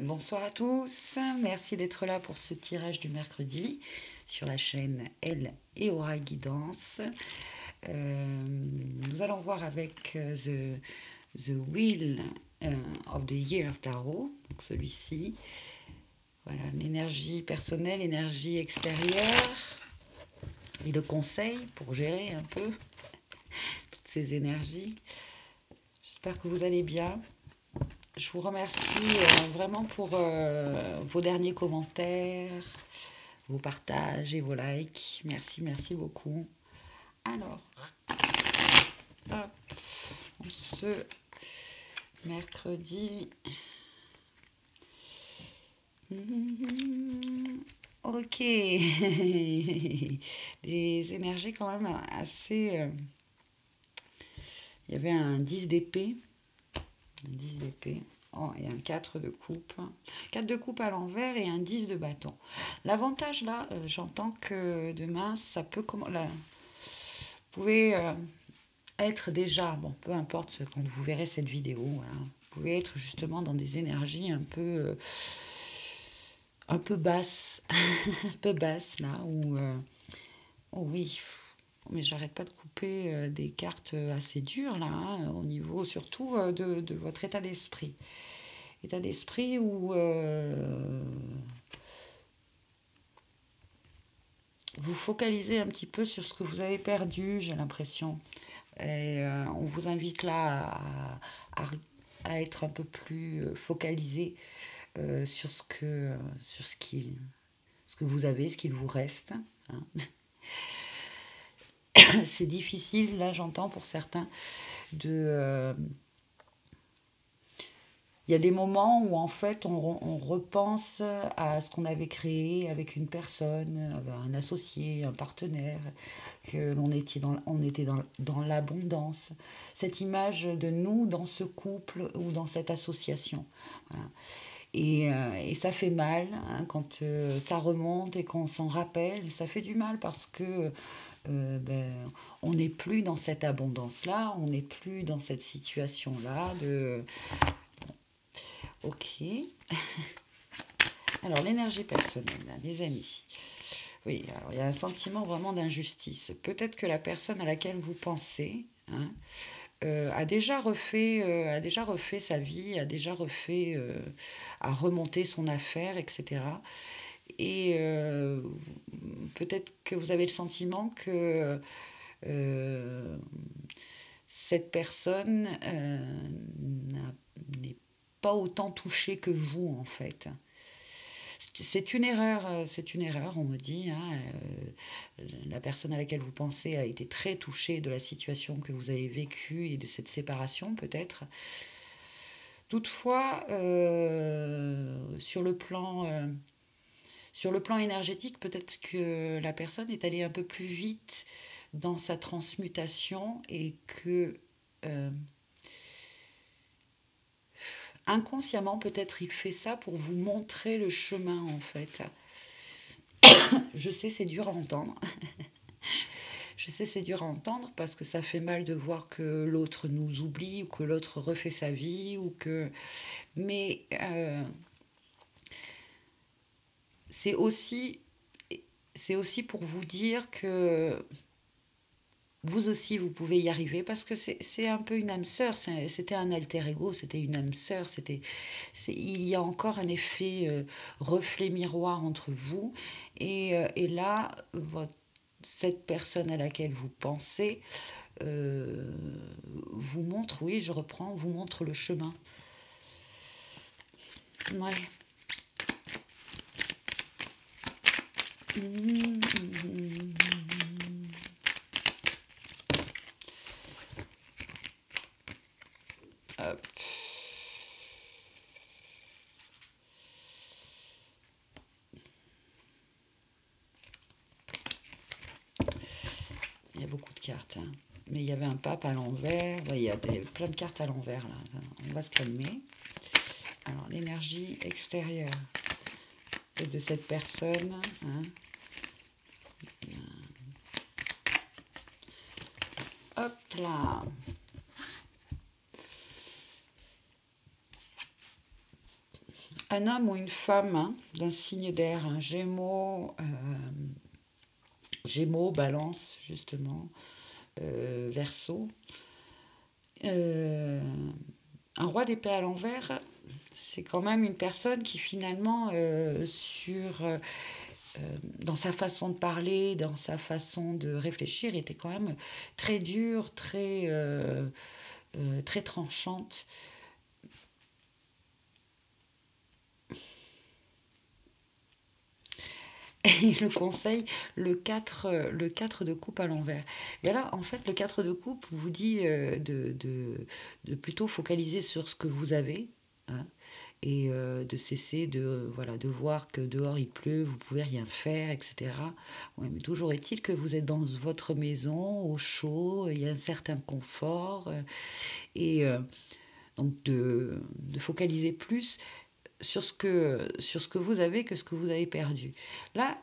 Bonsoir à tous, merci d'être là pour ce tirage du mercredi sur la chaîne Elle et Aura Guidance. Nous allons voir avec the Wheel of the Year Tarot, donc celui-ci. Voilà, l'énergie personnelle, l'énergie extérieure et le conseil pour gérer un peu toutes ces énergies. J'espère que vous allez bien. Je vous remercie vraiment pour vos derniers commentaires, vos partages et vos likes. Merci, merci beaucoup. Alors, hop, ce mercredi. Ok. Des énergies quand même assez... Il y avait un 10 d'épée. Un 10 d'épée. Oh, et un 4 de coupe. 4 de coupe à l'envers et un 10 de bâton. L'avantage là, j'entends que demain, ça peut... Là, vous pouvez être déjà, bon, peu importe quand vous verrez cette vidéo, voilà, vous pouvez être justement dans des énergies un peu basses, un peu basses là, où, oh oui, mais j'arrête pas de couper des cartes assez dures là, hein, au niveau surtout de votre état d'esprit. État d'esprit où vous focalisez un petit peu sur ce que vous avez perdu, j'ai l'impression. Et on vous invite là à, à être un peu plus focalisé sur ce que vous avez, ce qu'il vous reste. Hein. C'est difficile, là j'entends pour certains, de... Il y a des moments où en fait on repense à ce qu'on avait créé avec une personne, un associé, un partenaire, que on était dans l'abondance. Cette image de nous dans ce couple ou dans cette association. Voilà. Et ça fait mal hein, quand ça remonte et qu'on s'en rappelle. Ça fait du mal parce que ben, on n'est plus dans cette abondance-là, on n'est plus dans cette situation-là de... Ok. Alors, l'énergie personnelle, les amis. Oui, alors il y a un sentiment vraiment d'injustice. Peut-être que la personne à laquelle vous pensez hein, a déjà refait sa vie, a déjà refait, a remonté son affaire, etc. Et peut-être que vous avez le sentiment que euh, cette personne n'est pas autant touchée que vous, en fait. C'est une erreur, on me dit. Hein, la personne à laquelle vous pensez a été très touchée de la situation que vous avez vécue et de cette séparation, peut-être. Toutefois, sur le plan énergétique, peut-être que la personne est allée un peu plus vite dans sa transmutation et que euh, inconsciemment, peut-être il fait ça pour vous montrer le chemin en fait. Je sais, c'est dur à entendre. Je sais, c'est dur à entendre parce que ça fait mal de voir que l'autre nous oublie ou que l'autre refait sa vie ou que. Mais c'est aussi, c'est aussi pour vous dire que vous aussi, vous pouvez y arriver parce que c'est un peu une âme sœur. C'était un alter ego, c'était une âme sœur. Il y a encore un effet reflet miroir entre vous. Et là, cette personne à laquelle vous pensez euh, vous montre, oui, je reprends, vous montre le chemin. Ouais. Hop. Il y a beaucoup de cartes. Hein. Mais il y avait un pape à l'envers. Ouais, il y a plein de cartes à l'envers là. On va se calmer. Alors, l'énergie extérieure de cette personne. Hein. Hop là. un homme ou une femme hein, d'un signe d'air, un Gémeaux, Balance, justement, Verseau. Euh, un roi d'épée à l'envers, c'est quand même une personne qui finalement, dans sa façon de parler, dans sa façon de réfléchir, était quand même très dure, très tranchante. Et le conseil, le 4 de coupe à l'envers. Et là, en fait, le 4 de coupe vous dit de plutôt focaliser sur ce que vous avez, hein, et de cesser voilà, de voir que dehors il pleut, vous pouvez rien faire, etc. Ouais, mais toujours est-il que vous êtes dans votre maison, au chaud, il y a un certain confort, et donc de focaliser plus sur ce que vous avez que ce que vous avez perdu. Là,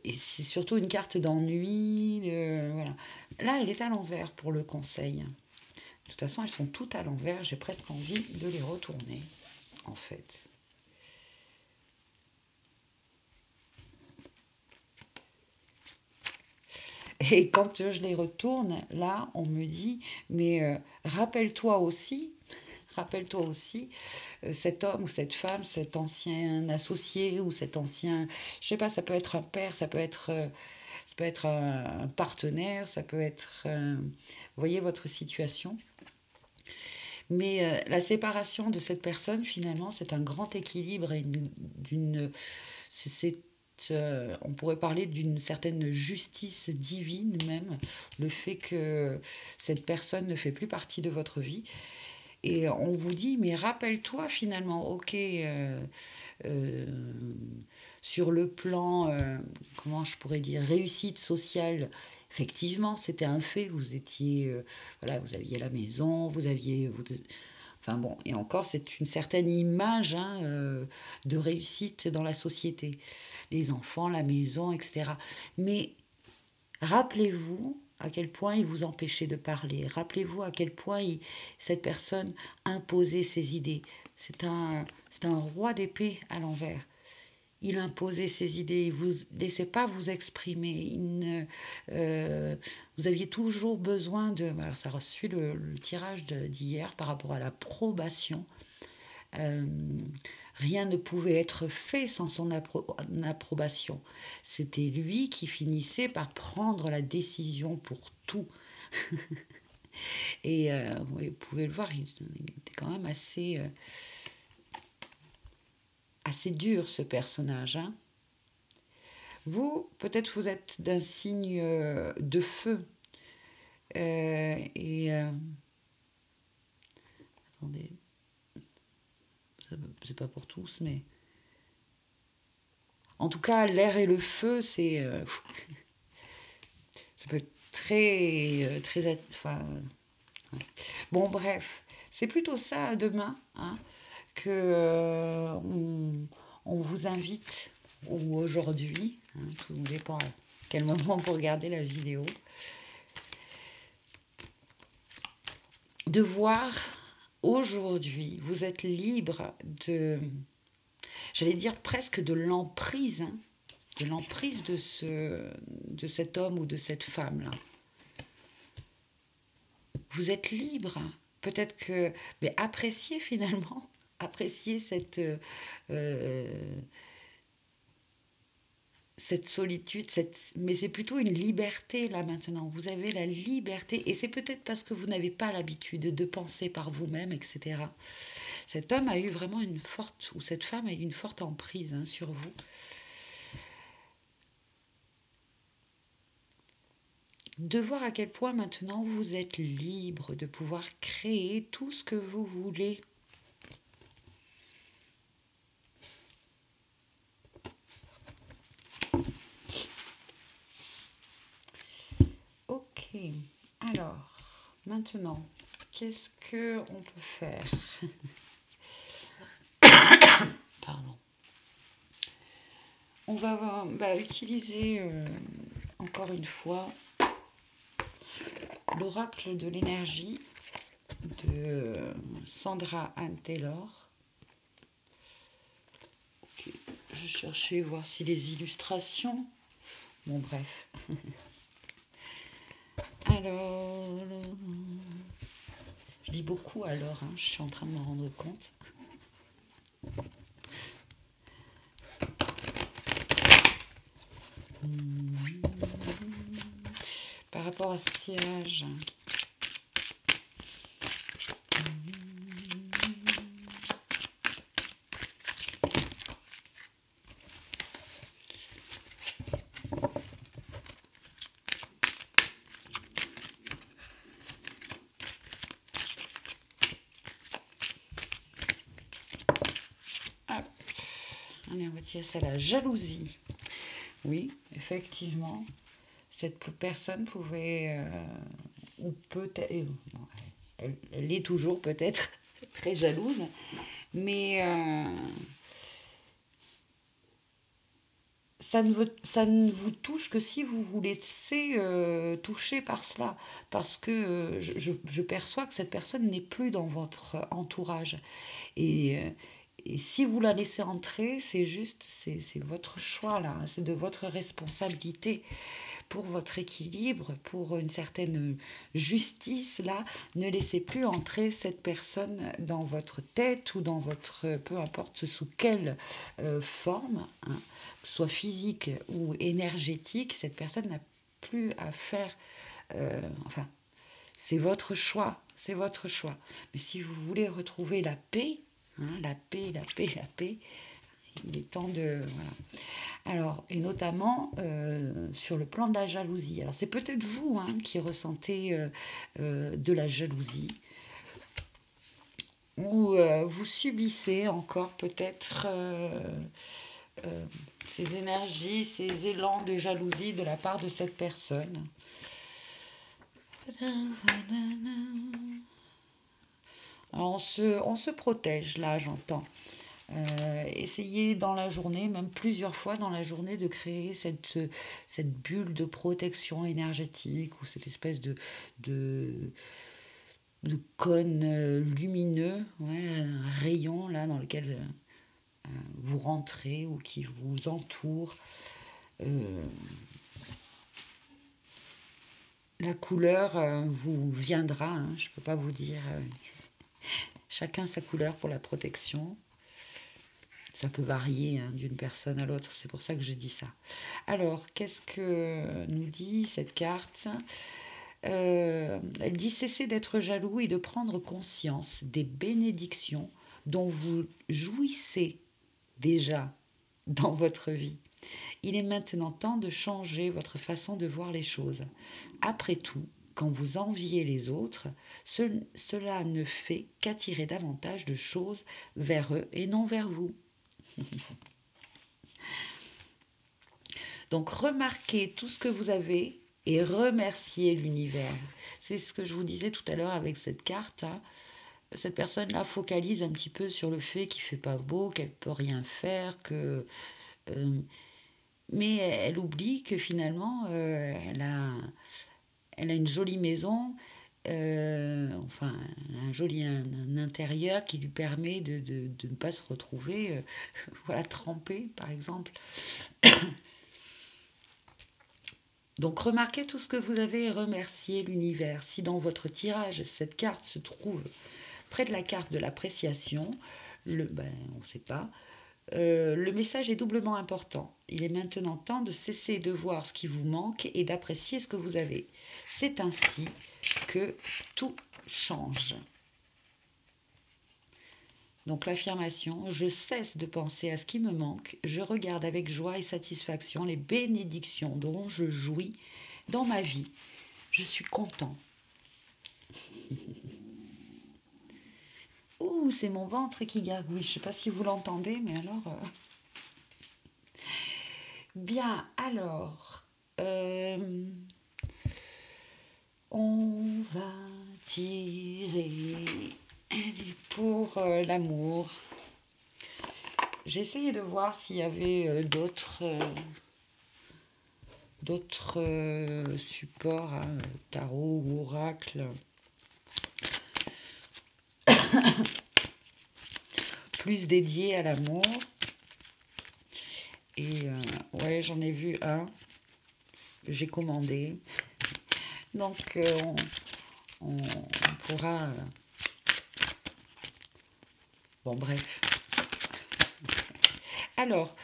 et c'est surtout une carte d'ennui, voilà. Là, elle est à l'envers pour le conseil. De toute façon, elles sont toutes à l'envers. J'ai presque envie de les retourner, en fait. Et quand je les retourne, là, on me dit, mais rappelle-toi aussi, cet homme ou cette femme, cet ancien associé ou cet ancien, je sais pas, ça peut être un père, ça peut être un partenaire, ça peut être, vous voyez votre situation. Mais la séparation de cette personne, finalement, c'est un grand équilibre et on pourrait parler d'une certaine justice divine même, le fait que cette personne ne fait plus partie de votre vie. Et on vous dit, mais rappelle-toi finalement, ok, euh, sur le plan, comment je pourrais dire, réussite sociale, effectivement, c'était un fait. Vous étiez, voilà, vous aviez la maison, enfin bon, et encore, c'est une certaine image hein, de réussite dans la société. Les enfants, la maison, etc. Mais rappelez-vous à quel point il vous empêchait de parler. Rappelez-vous à quel point cette personne imposait ses idées. C'est un roi d'épée à l'envers. Il imposait ses idées, il ne vous laissait pas vous exprimer. Vous aviez toujours besoin de... Alors ça suit le tirage d'hier par rapport à l'approbation. Euh, Rien ne pouvait être fait sans son approbation. C'était lui qui finissait par prendre la décision pour tout. Et vous pouvez le voir, il était quand même assez dur ce personnage. Hein. Vous, peut-être vous êtes d'un signe de feu. Et attendez, c'est pas pour tous, mais en tout cas, l'air et le feu, ça peut être enfin, ouais. Bon, bref, c'est plutôt ça demain hein, que on vous invite, ou aujourd'hui, hein, tout dépend à quel moment vous regardez la vidéo, de voir aujourd'hui, vous êtes libre j'allais dire presque de l'emprise, hein, de l'emprise de cet homme ou de cette femme-là. Vous êtes libre. Peut-être que... Mais appréciez finalement, appréciez cette solitude, mais c'est plutôt une liberté là maintenant. Vous avez la liberté, et c'est peut-être parce que vous n'avez pas l'habitude de penser par vous-même, etc. Cet homme a eu vraiment une forte, ou cette femme a eu une forte emprise hein, sur vous. De voir à quel point maintenant vous êtes libre de pouvoir créer tout ce que vous voulez. Ok, alors maintenant, qu'est-ce que on peut faire? Pardon. On va utiliser encore une fois l'oracle de l'énergie de Sandra Anne Taylor. je cherchais voir si les illustrations... Bon, bref. Alors... Je dis beaucoup alors, hein, je suis en train de m'en rendre compte. Par rapport à ce tirage... Allez, on va tirer ça, la jalousie. Oui, effectivement, cette personne pouvait, ou peut-être, bon, elle est toujours peut-être très jalouse, mais ça ne vous touche que si vous vous laissez toucher par cela, parce que je perçois que cette personne n'est plus dans votre entourage. Et si vous la laissez entrer, c'est juste, c'est votre choix là, c'est de votre responsabilité pour votre équilibre, pour une certaine justice là. Ne laissez plus entrer cette personne dans votre tête ou dans votre, peu importe sous quelle forme, hein, que ce soit physique ou énergétique, cette personne n'a plus à faire, enfin, c'est votre choix, c'est votre choix. Mais si vous voulez retrouver la paix, hein, la paix, la paix, la paix, il est temps de... Voilà. Alors, et notamment sur le plan de la jalousie. Alors, c'est peut-être vous hein, qui ressentez de la jalousie, ou vous subissez encore peut-être ces énergies, ces élans de jalousie de la part de cette personne. Alors, on se protège, là, j'entends. Essayez dans la journée, même plusieurs fois dans la journée, de créer cette bulle de protection énergétique ou cette espèce de cône lumineux, ouais, un rayon là dans lequel vous rentrez ou qui vous entoure. La couleur vous viendra, hein, je ne peux pas vous dire. Chacun sa couleur pour la protection. Ça peut varier hein, d'une personne à l'autre, c'est pour ça que je dis ça. Alors, qu'est-ce que nous dit cette carte ? Elle dit cessez d'être jaloux et de prendre conscience des bénédictions dont vous jouissez déjà dans votre vie. Il est maintenant temps de changer votre façon de voir les choses. Après tout, quand vous enviez les autres, cela ne fait qu'attirer davantage de choses vers eux et non vers vous. Donc remarquez tout ce que vous avez et remerciez l'univers. C'est ce que je vous disais tout à l'heure avec cette carte. Hein. Cette personne-là focalise un petit peu sur le fait qu'il ne fait pas beau, qu'elle ne peut rien faire, que... mais elle oublie que finalement, elle a une jolie maison, enfin, un joli un intérieur qui lui permet de ne pas se retrouver voilà, trempé, par exemple. Donc, remarquez tout ce que vous avez et remerciez l'univers. Si dans votre tirage, cette carte se trouve près de la carte de l'appréciation, on ne sait pas, le message est doublement important. Il est maintenant temps de cesser de voir ce qui vous manque et d'apprécier ce que vous avez. C'est ainsi que tout change. Donc l'affirmation, je cesse de penser à ce qui me manque, je regarde avec joie et satisfaction les bénédictions dont je jouis dans ma vie. Je suis content. Ouh, c'est mon ventre qui gargouille. Je ne sais pas si vous l'entendez, mais alors... Bien, alors... on va tirer pour l'amour. J'ai essayé de voir s'il y avait d'autres supports, hein, tarot ou oracle. Plus dédié à l'amour. Et ouais, j'en ai vu un que j'ai commandé. Donc, on pourra... Bon, bref. Alors,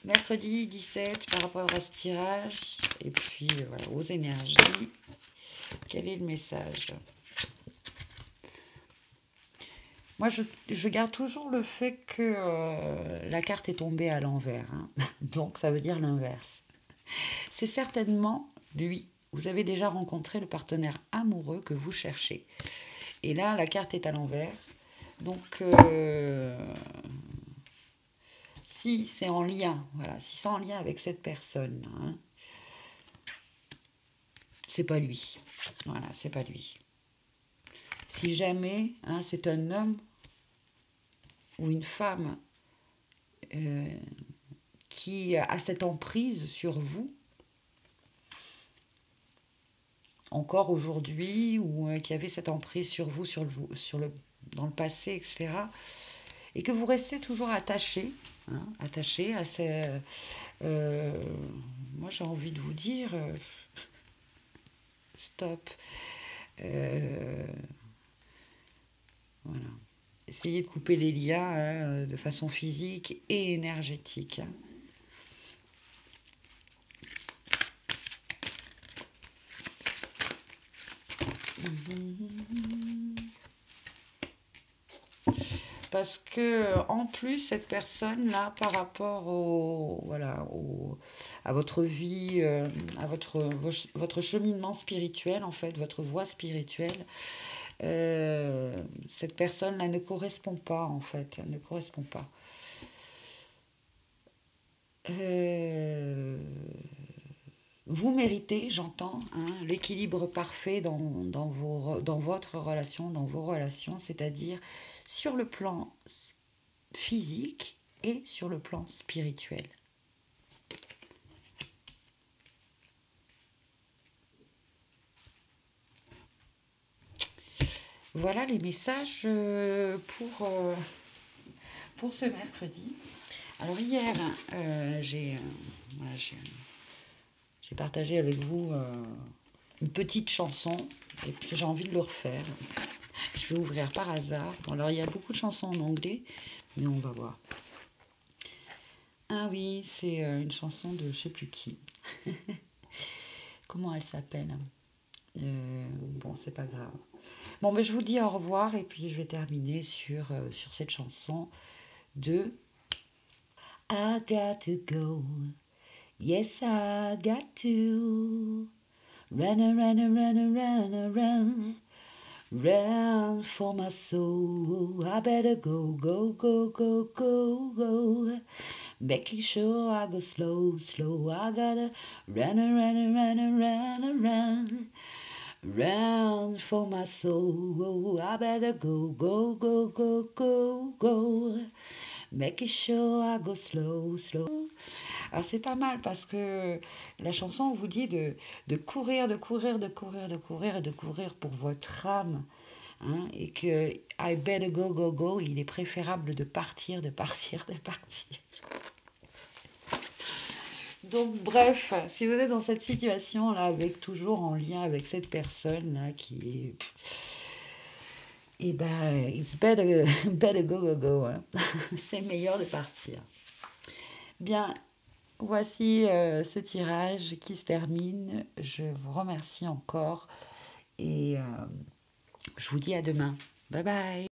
mercredi 17, par rapport à ce tirage, et puis voilà, aux énergies, quel est le message? Moi, je garde toujours le fait que la carte est tombée à l'envers. Hein. Donc, ça veut dire l'inverse. C'est certainement lui. Vous avez déjà rencontré le partenaire amoureux que vous cherchez. Et là, la carte est à l'envers. Donc, si c'est en lien, voilà, si c'est en lien avec cette personne, hein, c'est pas lui. Voilà, c'est pas lui. Si jamais hein, c'est un homme ou une femme qui a cette emprise sur vous, encore aujourd'hui, ou qui avait cette emprise sur vous, dans le passé, etc., et que vous restez toujours attaché, hein, attaché à ces... moi, j'ai envie de vous dire, stop. Voilà. Essayez de couper les liens hein, de façon physique et énergétique. Hein. Parce que en plus cette personne là par rapport à votre vie à votre cheminement spirituel en fait votre voie spirituelle cette personne là ne correspond pas en fait elle ne correspond pas vous méritez, j'entends, hein, l'équilibre parfait dans votre relation, dans vos relations, c'est-à-dire sur le plan physique et sur le plan spirituel. Voilà les messages pour ce mercredi. Alors hier, j'ai partagé avec vous une petite chanson et puis j'ai envie de le refaire. Je vais ouvrir par hasard. Bon, alors il y a beaucoup de chansons en anglais, mais on va voir. Ah oui, c'est une chanson de je sais plus qui. Comment elle s'appelle bon, c'est pas grave. Bon, mais je vous dis au revoir et puis je vais terminer sur cette chanson de I got to go. Yes, I got to run, run, run, run, run, run for my soul. I better go, go, go, go, go, go. Making sure I go slow, slow. I gotta run, run, run, run, run, run for my soul. I better go, go, go, go, go, go. Making sure I go slow, slow. Alors c'est pas mal parce que la chanson vous dit de courir, de courir, de courir, de courir et de courir pour votre âme. Hein, et que I better go, go, go, il est préférable de partir, de partir, de partir. Donc bref, si vous êtes dans cette situation-là, avec toujours en lien avec cette personne-là qui est... Eh ben, it's better, better go, go, go. Hein. C'est meilleur de partir. Bien, voici ce tirage qui se termine. Je vous remercie encore et je vous dis à demain. Bye bye.